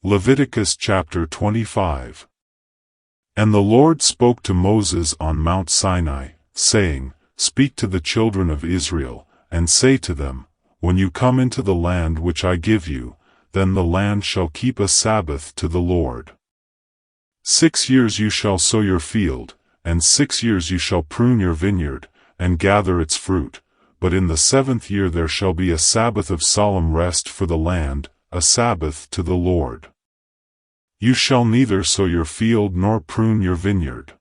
Leviticus chapter 25. And the Lord spoke to Moses on Mount Sinai, saying, Speak to the children of Israel, and say to them, When you come into the land which I give you, then the land shall keep a Sabbath to the Lord. 6 years you shall sow your field, and 6 years you shall prune your vineyard, and gather its fruit, but in the 7th year there shall be a Sabbath of solemn rest for the land, a Sabbath to the Lord. You shall neither sow your field nor prune your vineyard.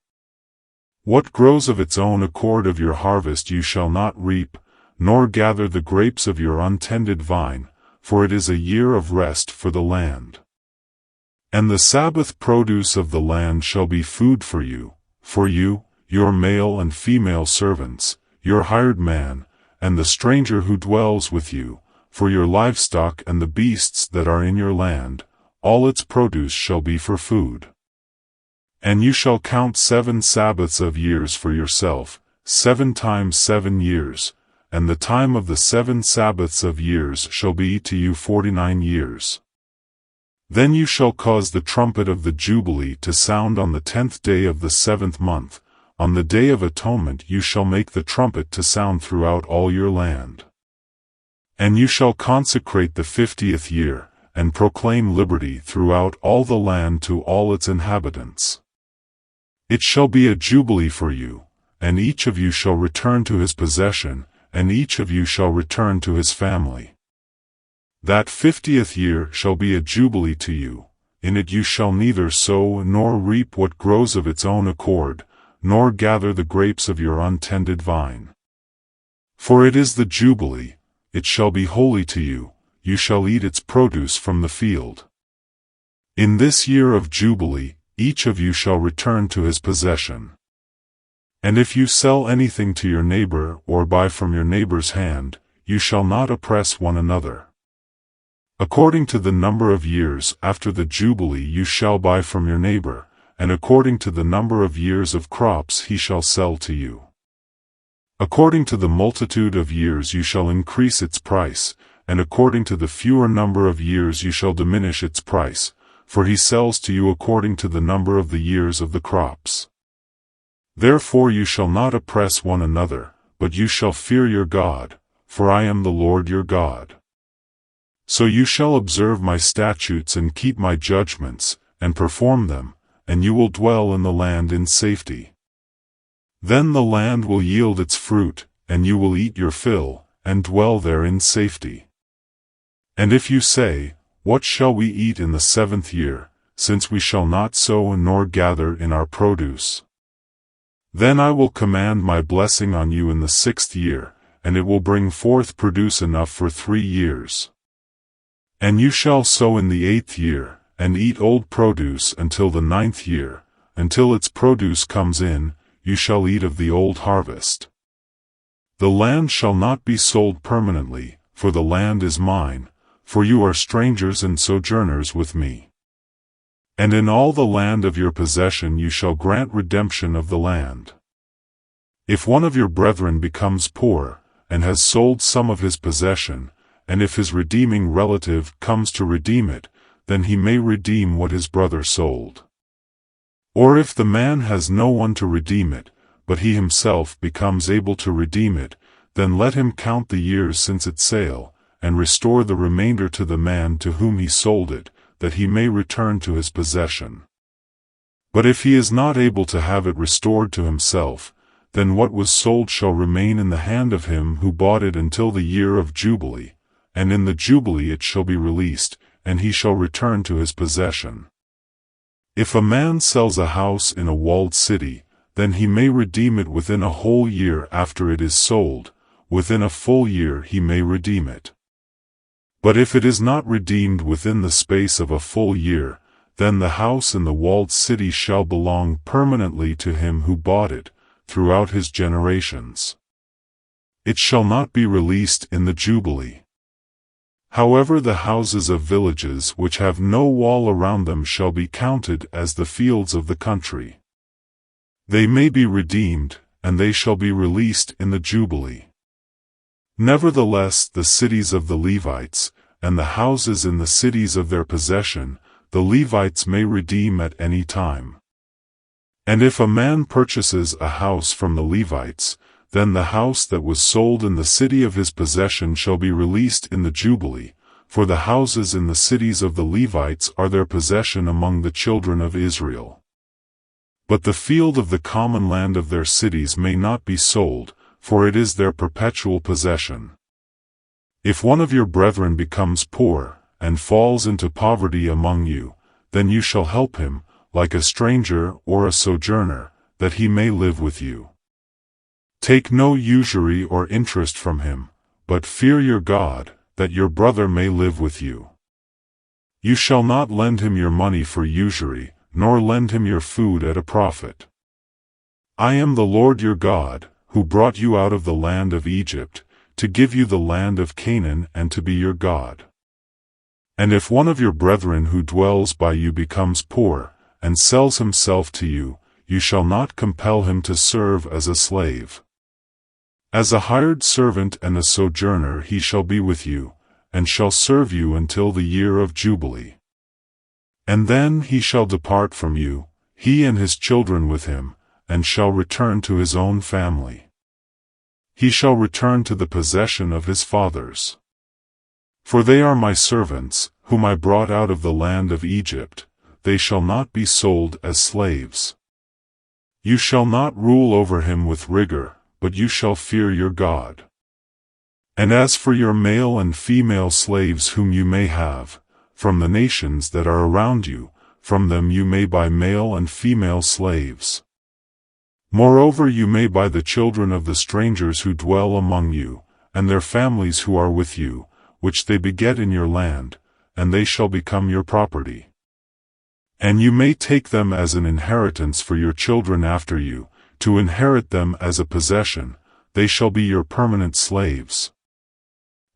What grows of its own accord of your harvest you shall not reap, nor gather the grapes of your untended vine, for it is a year of rest for the land. And the Sabbath produce of the land shall be food for you, your male and female servants, your hired man, and the stranger who dwells with you, for your livestock and the beasts that are in your land, all its produce shall be for food. And you shall count 7 Sabbaths of years for yourself, 7 times 7 years, and the time of the 7 Sabbaths of years shall be to you 49 years. Then you shall cause the trumpet of the Jubilee to sound on the 10th day of the 7th month. On the Day of Atonement you shall make the trumpet to sound throughout all your land. And you shall consecrate the 50th year, and proclaim liberty throughout all the land to all its inhabitants. It shall be a jubilee for you, and each of you shall return to his possession, and each of you shall return to his family. That 50th year shall be a jubilee to you. In it you shall neither sow nor reap what grows of its own accord, nor gather the grapes of your untended vine. For it is the jubilee, it shall be holy to you, you shall eat its produce from the field. In this year of jubilee, each of you shall return to his possession. And if you sell anything to your neighbor or buy from your neighbor's hand, you shall not oppress one another. According to the number of years after the jubilee you shall buy from your neighbor, and according to the number of years of crops he shall sell to you. According to the multitude of years you shall increase its price, and according to the fewer number of years you shall diminish its price, for he sells to you according to the number of the years of the crops. Therefore you shall not oppress one another, but you shall fear your God, for I am the Lord your God. So you shall observe my statutes and keep my judgments, and perform them, and you will dwell in the land in safety. Then the land will yield its fruit, and you will eat your fill, and dwell there in safety. And if you say, What shall we eat in the 7th year, since we shall not sow nor gather in our produce? Then I will command my blessing on you in the 6th year, and it will bring forth produce enough for 3 years. And you shall sow in the 8th year, and eat old produce until the 9th year, until its produce comes in, you shall eat of the old harvest. The land shall not be sold permanently, for the land is mine, for you are strangers and sojourners with me. And in all the land of your possession you shall grant redemption of the land. If one of your brethren becomes poor, and has sold some of his possession, and if his redeeming relative comes to redeem it, then he may redeem what his brother sold. Or if the man has no one to redeem it, but he himself becomes able to redeem it, then let him count the years since its sale, and restore the remainder to the man to whom he sold it, that he may return to his possession. But if he is not able to have it restored to himself, then what was sold shall remain in the hand of him who bought it until the year of Jubilee, and in the Jubilee it shall be released, and he shall return to his possession. If a man sells a house in a walled city, then he may redeem it within a whole year after it is sold, within a full year he may redeem it. But if it is not redeemed within the space of a full year, then the house in the walled city shall belong permanently to him who bought it, throughout his generations. It shall not be released in the Jubilee. However, the houses of villages which have no wall around them shall be counted as the fields of the country. They may be redeemed, and they shall be released in the Jubilee. Nevertheless the cities of the Levites, and the houses in the cities of their possession, the Levites may redeem at any time. And if a man purchases a house from the Levites, then the house that was sold in the city of his possession shall be released in the Jubilee, for the houses in the cities of the Levites are their possession among the children of Israel. But the field of the common land of their cities may not be sold, for it is their perpetual possession. If one of your brethren becomes poor, and falls into poverty among you, then you shall help him, like a stranger or a sojourner, that he may live with you. Take no usury or interest from him, but fear your God, that your brother may live with you. You shall not lend him your money for usury, nor lend him your food at a profit. I am the Lord your God, who brought you out of the land of Egypt, to give you the land of Canaan and to be your God. And if one of your brethren who dwells by you becomes poor, and sells himself to you, you shall not compel him to serve as a slave. As a hired servant and a sojourner he shall be with you, and shall serve you until the year of Jubilee. And then he shall depart from you, he and his children with him, and shall return to his own family. He shall return to the possession of his fathers. For they are my servants, whom I brought out of the land of Egypt. They shall not be sold as slaves. You shall not rule over him with rigor, but you shall fear your God. And as for your male and female slaves whom you may have, from the nations that are around you, from them you may buy male and female slaves. Moreover you may buy the children of the strangers who dwell among you, and their families who are with you, which they beget in your land, and they shall become your property. And you may take them as an inheritance for your children after you, to inherit them as a possession, they shall be your permanent slaves.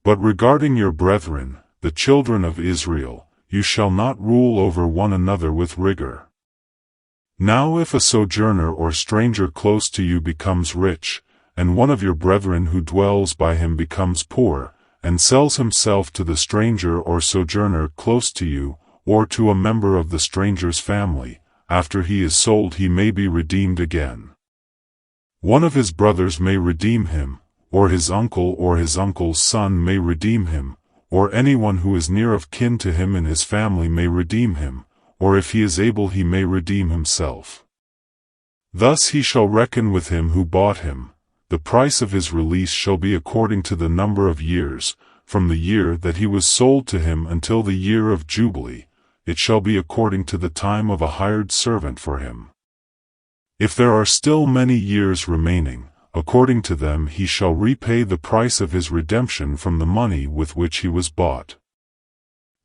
But regarding your brethren, the children of Israel, you shall not rule over one another with rigor. Now if a sojourner or stranger close to you becomes rich, and one of your brethren who dwells by him becomes poor, and sells himself to the stranger or sojourner close to you, or to a member of the stranger's family, after he is sold he may be redeemed again. One of his brothers may redeem him, or his uncle or his uncle's son may redeem him, or anyone who is near of kin to him in his family may redeem him, or if he is able he may redeem himself. Thus he shall reckon with him who bought him. The price of his release shall be according to the number of years, from the year that he was sold to him until the year of Jubilee. It shall be according to the time of a hired servant for him. If there are still many years remaining, according to them he shall repay the price of his redemption from the money with which he was bought.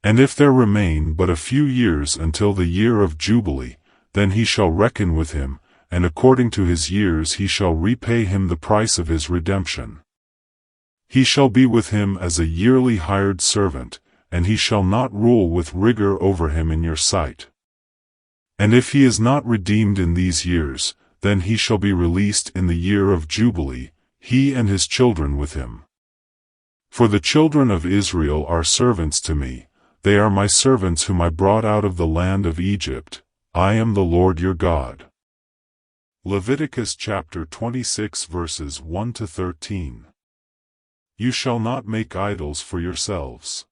And if there remain but a few years until the year of Jubilee, then he shall reckon with him, and according to his years he shall repay him the price of his redemption. He shall be with him as a yearly hired servant, and he shall not rule with rigor over him in your sight. And if he is not redeemed in these years, then he shall be released in the year of Jubilee, he and his children with him. For the children of Israel are servants to me, they are my servants whom I brought out of the land of Egypt. I am the Lord your God. Leviticus chapter 26 verses 1 to 13. You shall not make idols for yourselves.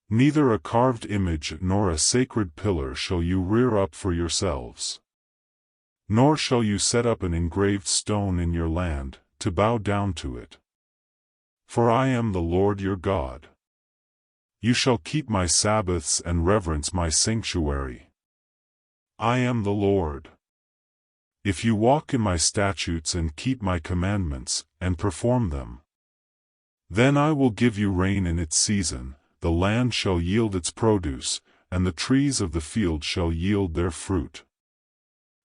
Neither a carved image nor a sacred pillar shall you rear up for yourselves. Nor shall you set up an engraved stone in your land, to bow down to it. For I am the Lord your God. You shall keep my Sabbaths and reverence my sanctuary. I am the Lord. If you walk in my statutes and keep my commandments, and perform them, then I will give you rain in its season, the land shall yield its produce, and the trees of the field shall yield their fruit.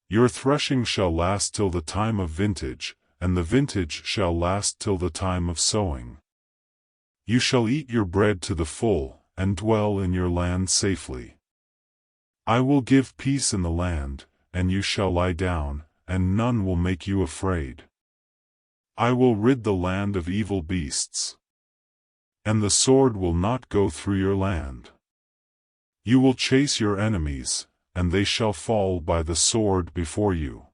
Your threshing shall last till the time of vintage, and the vintage shall last till the time of sowing. You shall eat your bread to the full, and dwell in your land safely. I will give peace in the land, and you shall lie down, and none will make you afraid. I will rid the land of evil beasts, and the sword will not go through your land. You will chase your enemies, and they shall fall by the sword before you.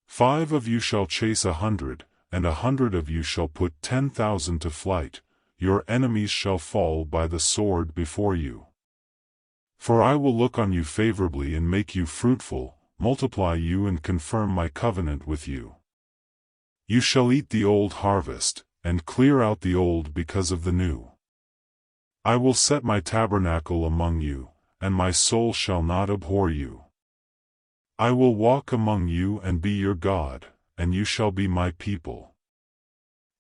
5 of you shall chase 100, and 100 of you shall put 10,000 to flight. Your enemies shall fall by the sword before you. For I will look on you favorably and make you fruitful, multiply you and confirm my covenant with you. You shall eat the old harvest, and clear out the old because of the new. I will set my tabernacle among you, and my soul shall not abhor you. I will walk among you and be your God, and you shall be my people.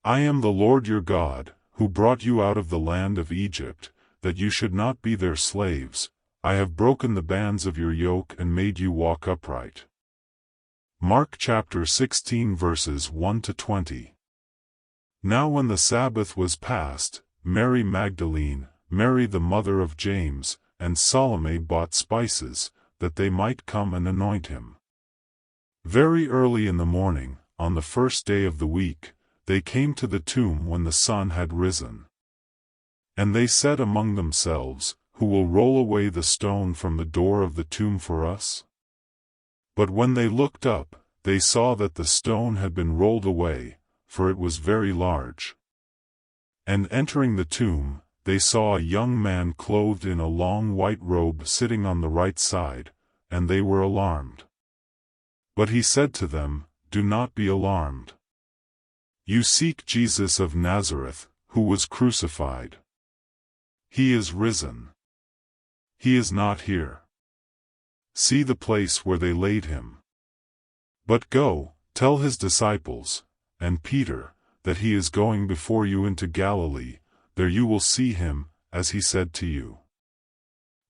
I am the Lord your God, who brought you out of the land of Egypt, that you should not be their slaves. I have broken the bands of your yoke and made you walk upright. Mark chapter 16 verses 1 to 20. Now when the Sabbath was past, Mary Magdalene, Mary the mother of James, and Salome bought spices, that they might come and anoint him. Very early in the morning, on the first day of the week, they came to the tomb when the sun had risen. And they said among themselves, Who will roll away the stone from the door of the tomb for us? But when they looked up, they saw that the stone had been rolled away, for it was very large. And entering the tomb, they saw a young man clothed in a long white robe sitting on the right side, and they were alarmed. But he said to them, Do not be alarmed. You seek Jesus of Nazareth, who was crucified. He is risen. He is not here. See the place where they laid him. But go, tell his disciples, and Peter, that he is going before you into Galilee, there you will see him, as he said to you.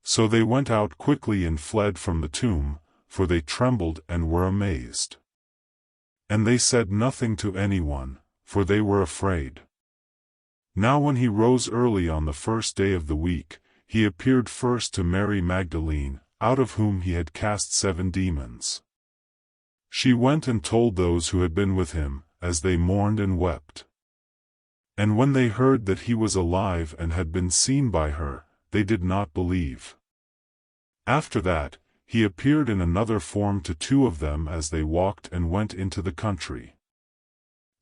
So they went out quickly and fled from the tomb, for they trembled and were amazed. And they said nothing to anyone, for they were afraid. Now when he rose early on the first day of the week, he appeared first to Mary Magdalene, out of whom he had cast 7 demons. She went and told those who had been with him, as they mourned and wept. And when they heard that he was alive and had been seen by her, they did not believe. After that, he appeared in another form to 2 of them as they walked and went into the country.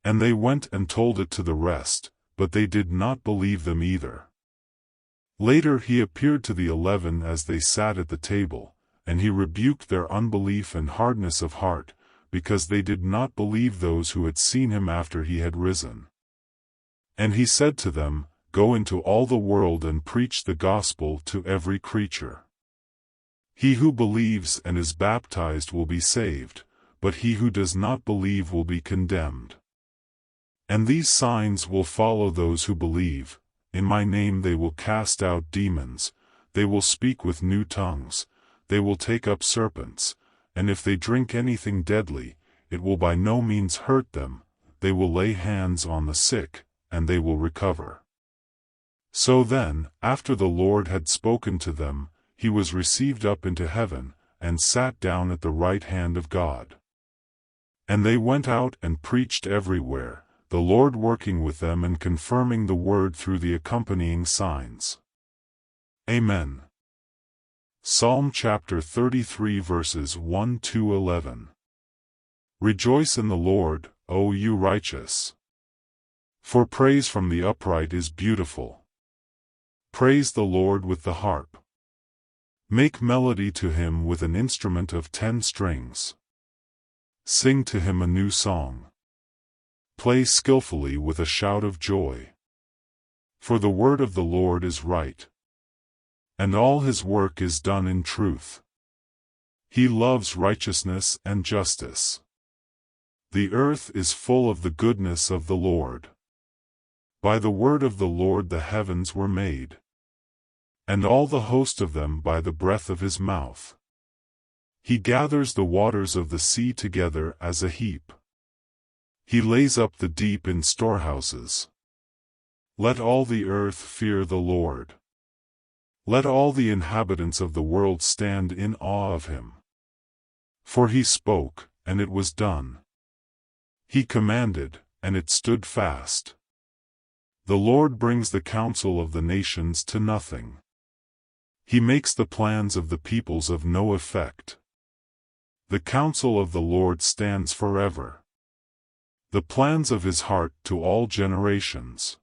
And they went and told it to the rest, but they did not believe them either. Later he appeared to the 11 as they sat at the table, and he rebuked their unbelief and hardness of heart, because they did not believe those who had seen him after he had risen. And he said to them, Go into all the world and preach the gospel to every creature. He who believes and is baptized will be saved, but he who does not believe will be condemned. And these signs will follow those who believe. In my name they will cast out demons, they will speak with new tongues, they will take up serpents, and if they drink anything deadly, it will by no means hurt them, they will lay hands on the sick, and they will recover. So then, after the Lord had spoken to them, he was received up into heaven, and sat down at the right hand of God. And they went out and preached everywhere, the Lord working with them and confirming the word through the accompanying signs. Amen. Psalm chapter 33 verses 1 to 11. Rejoice in the Lord, O you righteous. For praise from the upright is beautiful. Praise the Lord with the harp. Make melody to him with an instrument of 10 strings. Sing to him a new song. Play skillfully with a shout of joy. For the word of the Lord is right, and all his work is done in truth. He loves righteousness and justice. The earth is full of the goodness of the Lord. By the word of the Lord the heavens were made, and all the host of them by the breath of his mouth. He gathers the waters of the sea together as a heap. He lays up the deep in storehouses. Let all the earth fear the Lord. Let all the inhabitants of the world stand in awe of him. For he spoke, and it was done. He commanded, and it stood fast. The Lord brings the counsel of the nations to nothing. He makes the plans of the peoples of no effect. The counsel of the Lord stands forever, the plans of his heart to all generations.